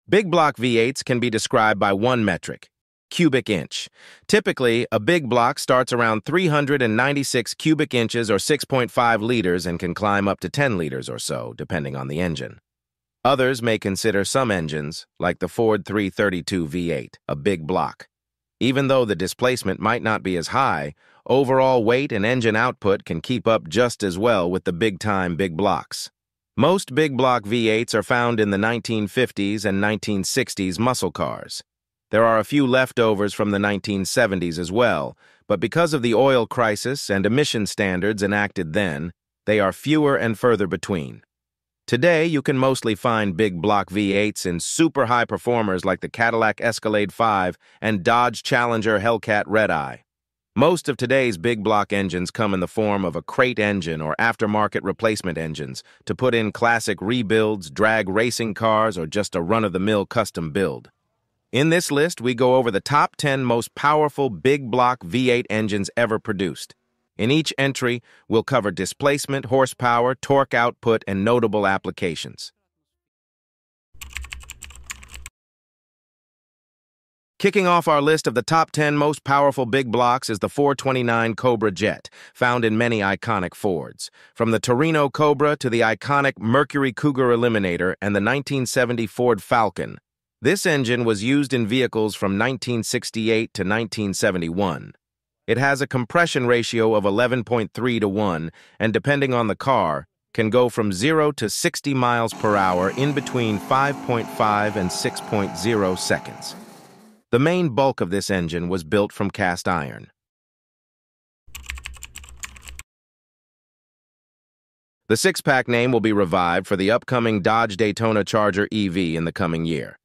Big block V8s can be described by one metric, cubic inch. Typically, a big block starts around 396 cubic inches or 6.5 liters and can climb up to 10 liters or so, depending on the engine. Others may consider some engines, like the Ford 332 V8, a big block. Even though the displacement might not be as high, overall weight and engine output can keep up just as well with the big-time big blocks. Most big block V8s are found in the 1950s and 1960s muscle cars. There are a few leftovers from the 1970s as well, but because of the oil crisis and emission standards enacted then, they are fewer and further between. Today, you can mostly find big block V8s in super high performers like the Cadillac Escalade 5 and Dodge Challenger Hellcat Redeye. Most of today's big block engines come in the form of a crate engine or aftermarket replacement engines to put in classic rebuilds, drag racing cars, or just a run-of-the-mill custom build. In this list, we go over the top 10 most powerful big block V8 engines ever produced. In each entry, we'll cover displacement, horsepower, torque output, and notable applications. Kicking off our list of the top 10 most powerful big blocks is the 429 Cobra Jet, found in many iconic Fords. From the Torino Cobra to the iconic Mercury Cougar Eliminator and the 1970 Ford Falcon, this engine was used in vehicles from 1968 to 1971. It has a compression ratio of 11.3 to 1, and depending on the car, can go from 0 to 60 miles per hour in between 5.5 and 6.0 seconds. The main bulk of this engine was built from cast iron. The six-pack name will be revived for the upcoming Dodge Daytona Charger EV in the coming year.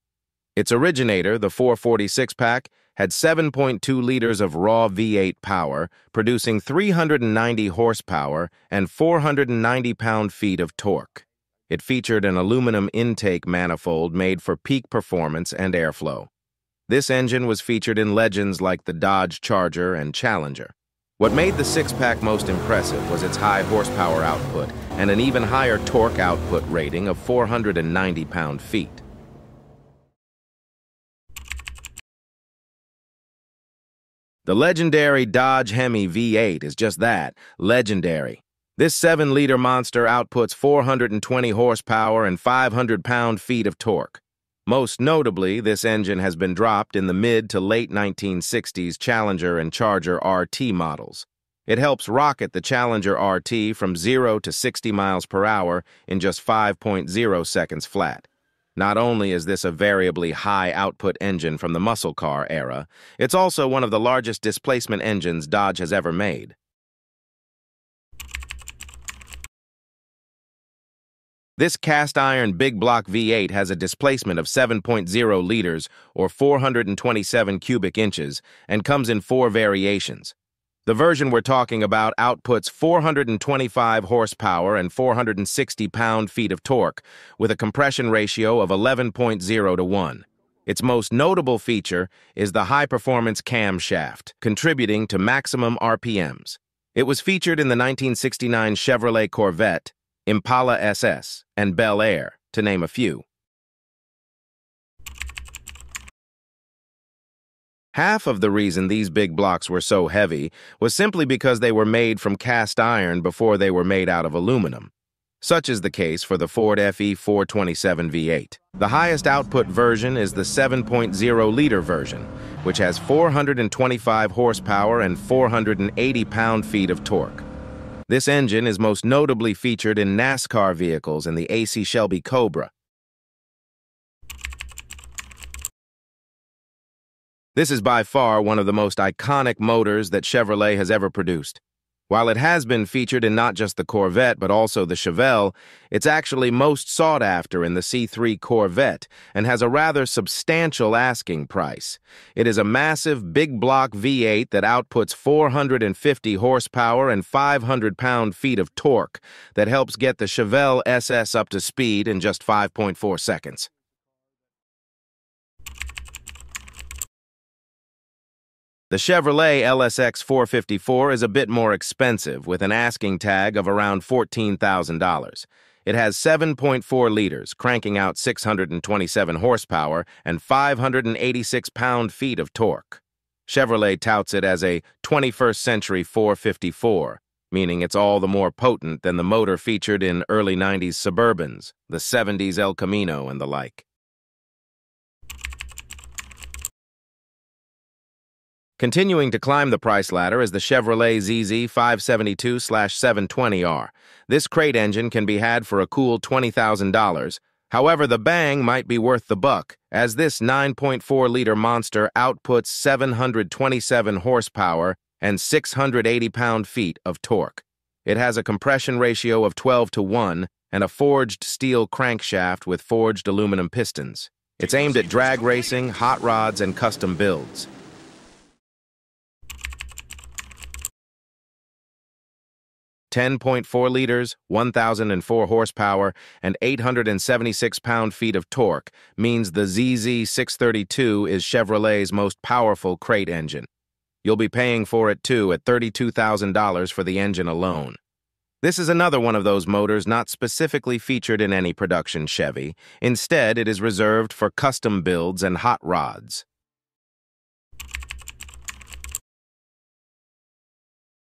Its originator, the 446-pack, had 7.2 liters of raw V8 power, producing 390 horsepower and 490 pound-feet of torque. It featured an aluminum intake manifold made for peak performance and airflow. This engine was featured in legends like the Dodge Charger and Challenger. What made the six-pack most impressive was its high horsepower output and an even higher torque output rating of 490 pound-feet. The legendary Dodge Hemi V8 is just that, legendary. This 7-liter monster outputs 420 horsepower and 500 pound-feet of torque. Most notably, this engine has been dropped in the mid to late 1960s Challenger and Charger RT models. It helps rocket the Challenger RT from 0 to 60 miles per hour in just 5.0 seconds flat. Not only is this a variably high-output engine from the muscle car era, it's also one of the largest displacement engines Dodge has ever made. This cast-iron big block V8 has a displacement of 7.0 liters or 427 cubic inches and comes in 4 variations. The version we're talking about outputs 425 horsepower and 460 pound-feet of torque with a compression ratio of 11.0 to 1. Its most notable feature is the high-performance camshaft, contributing to maximum RPMs. It was featured in the 1969 Chevrolet Corvette, Impala SS, and Bel Air, to name a few. Half of the reason these big blocks were so heavy was simply because they were made from cast iron before they were made out of aluminum. Such is the case for the Ford FE 427 V8. The highest output version is the 7.0-liter version, which has 425 horsepower and 480 pound-feet of torque. This engine is most notably featured in NASCAR vehicles and the AC Shelby Cobra. This is by far one of the most iconic motors that Chevrolet has ever produced. While it has been featured in not just the Corvette but also the Chevelle, it's actually most sought after in the C3 Corvette and has a rather substantial asking price. It is a massive big block V8 that outputs 450 horsepower and 500 pound-feet of torque that helps get the Chevelle SS up to speed in just 5.4 seconds. The Chevrolet LSX 454 is a bit more expensive, with an asking tag of around $14,000. It has 7.4 liters, cranking out 627 horsepower and 586 pound-feet of torque. Chevrolet touts it as a 21st century 454, meaning it's all the more potent than the motor featured in early 90s Suburbans, the 70s El Camino, and the like. Continuing to climb the price ladder is the Chevrolet ZZ 572/720R. This crate engine can be had for a cool $20,000. However, the bang might be worth the buck, as this 9.4-liter monster outputs 727 horsepower and 680 pound-feet of torque. It has a compression ratio of 12:1 and a forged steel crankshaft with forged aluminum pistons. It's aimed at drag racing, hot rods, and custom builds. 10.4 liters, 1,004 horsepower, and 876 pound-feet of torque means the ZZ 632 is Chevrolet's most powerful crate engine. You'll be paying for it, too, at $32,000 for the engine alone. This is another one of those motors not specifically featured in any production Chevy. Instead, it is reserved for custom builds and hot rods.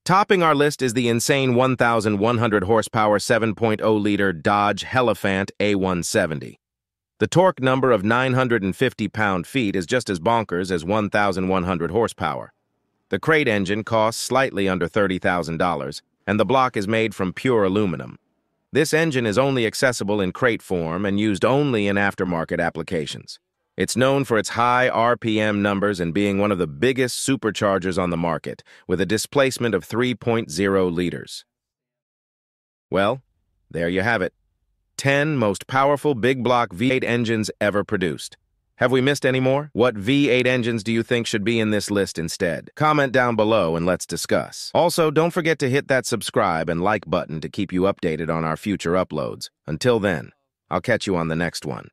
Topping our list is the insane 1,100 horsepower 7.0-liter Dodge Hellafant A170. The torque number of 950 pound-feet is just as bonkers as 1,100 horsepower. The crate engine costs slightly under $30,000, and the block is made from pure aluminum. This engine is only accessible in crate form and used only in aftermarket applications. It's known for its high RPM numbers and being one of the biggest superchargers on the market, with a displacement of 3.0 liters. Well, there you have it. 10 most powerful big block V8 engines ever produced. Have we missed any more? What V8 engines do you think should be in this list instead? Comment down below and let's discuss. Also, don't forget to hit that subscribe and like button to keep you updated on our future uploads. Until then, I'll catch you on the next one.